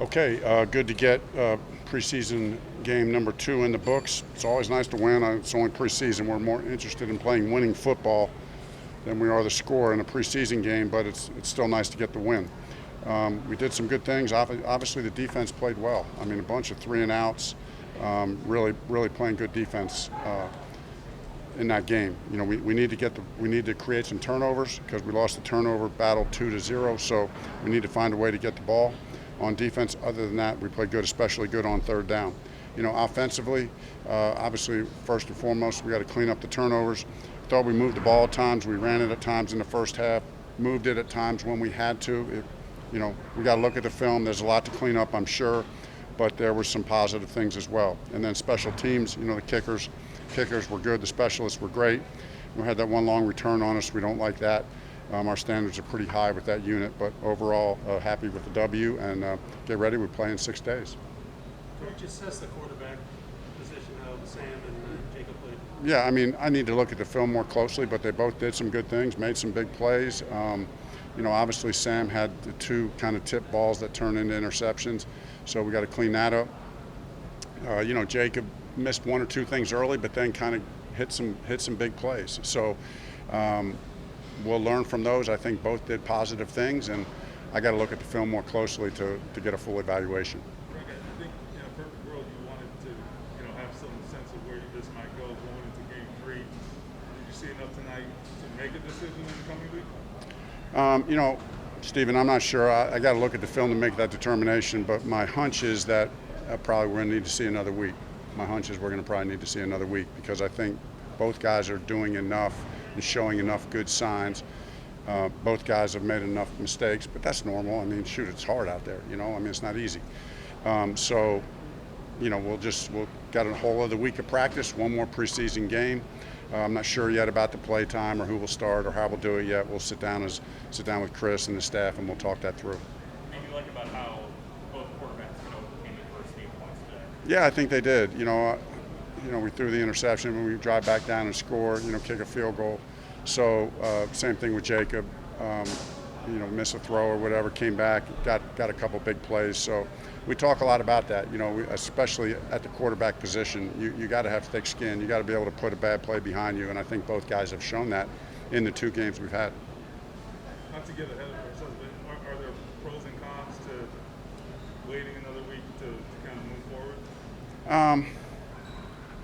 Okay, good to get preseason game number 2 in the books. It's always nice to win. It's only preseason. We're more interested in playing winning football than we are the score in a preseason game, but it's still nice to get the win. We did some good things. Obviously, the defense played well. I mean, a bunch of 3 and outs, really playing good defense in that game. You know, we need to create some turnovers because we lost the turnover battle 2-0. So we need to find a way to get the ball. On defense, other than that, we played good, especially good on third down. You know, offensively, obviously, first and foremost, we got to clean up the turnovers. Thought we moved the ball at times. We ran it at times in the first half, moved it at times when we had to. You know, we got to look at the film. There's a lot to clean up, I'm sure, but there were some positive things as well. And then special teams, you know, the kickers were good. The specialists were great. We had that one long return on us. We don't like that. Our standards are pretty high with that unit, but overall, happy with the W, and get ready. We play in 6 days. Coach, assess the quarterback position, how Sam and Jacob played. Yeah, I mean, I need to look at the film more closely, but they both did some good things, made some big plays. You know, obviously Sam had the 2 kind of tip balls that turned into interceptions, so we got to clean that up. You know, Jacob missed 1 or 2 things early, but then kind of hit some big plays. So we'll learn from those. I think both did positive things, and I got to look at the film more closely to get a full evaluation. Frank, I think in a perfect world you wanted to, have some sense of where this might go going into Game 3. Did you see enough tonight to make a decision in the coming week? You know, Stephen, I'm not sure. I got to look at the film to make that determination, but my hunch is that probably we're going to need to see another week. My hunch is we're going to probably need to see another week because I think both guys are doing enough and showing enough good signs. Both guys have made enough mistakes, but that's normal. I mean, shoot, it's hard out there, you know. I mean, it's not easy. So, you know, we'll got a whole other week of practice, one more preseason game. I'm not sure yet about the play time or who will start or how we'll do it yet. We'll sit down with Chris and the staff, and we'll talk that through. Maybe like about how both quarterbacks overcame adversity points today. Yeah, I think they did. You know, we threw the interception when we drive back down and score. You know, kick a field goal. So same thing with Jacob. You know, miss a throw or whatever, came back, got a couple big plays. So we talk a lot about that. You know, especially at the quarterback position, you got to have thick skin. You got to be able to put a bad play behind you, and I think both guys have shown that in the 2 games we've had. Not to get ahead of ourselves, but are there pros and cons to waiting another week to kind of move forward?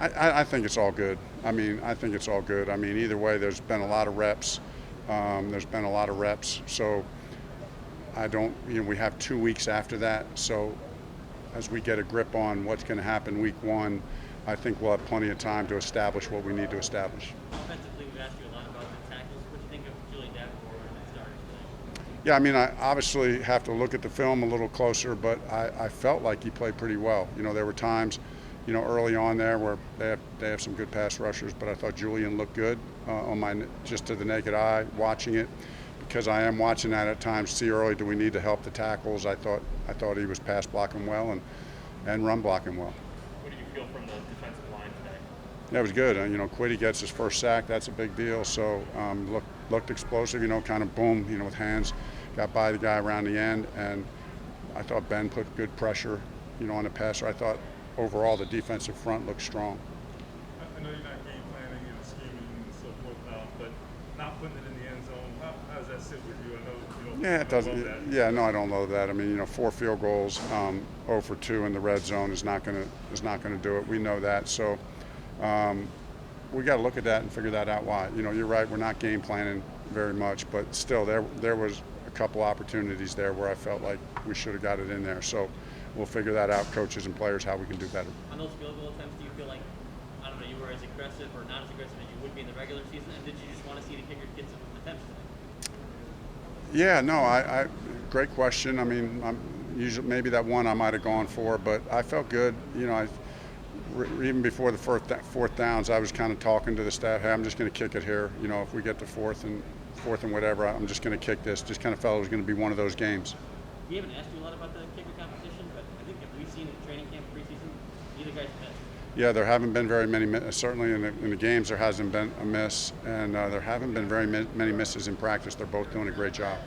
I think it's all good. I mean, I think it's all good. I mean, either way, there's been a lot of reps. So we have 2 weeks after that. So as we get a grip on what's going to happen week 1, I think we'll have plenty of time to establish what we need to establish. Offensively, we've asked you a lot about the tackles. What do you think of Julian Davenport and starting today? Yeah, I mean, I obviously have to look at the film a little closer, but I felt like he played pretty well. You know, there were times, you know, early on there where they have some good pass rushers, but I thought Julian looked good just to the naked eye watching it, because I am watching that at times. See early, do we need to help the tackles? I thought he was pass blocking well and run blocking well. What do you feel from the defensive line today? That was good. You know, Quiddy gets his first sack. That's a big deal. So looked explosive. You know, kind of boom. You know, with hands, got by the guy around the end, and I thought Ben put good pressure. You know, on the passer. I thought overall the defensive front looked strong. I know you're not game planning and scheming and so forth, but not putting it in the end zone, how does that sit with you? I know you don't. Yeah, it doesn't. Yeah, no, I don't love that. I mean, you know, 4 field goals, 0 for 2 in the red zone is not going to do it. We know that. So we got to look at that and figure that out. Why? You know, you're right. We're not game planning very much, but still, there was a couple opportunities there where I felt like we should have got it in there. So we'll figure that out, coaches and players, how we can do better. On those field goal attempts, do you feel like, I don't know, you were as aggressive or not as aggressive as you would be in the regular season? And did you just want to see the kicker get some attempts today? Yeah, no, I great question. I mean, usually maybe that one I might have gone for, but I felt good. You know, even before the fourth downs, I was kind of talking to the staff. Hey, I'm just going to kick it here. You know, if we get to fourth and whatever, I'm just going to kick this. Just kind of felt it was going to be one of those games. We haven't asked you a lot about the kicker competition, but I think if we've seen in training camp preseason, neither guy's missed. Yeah, there haven't been very many. Certainly in the games, there hasn't been a miss, and there haven't been very many misses in practice. They're both doing a great job.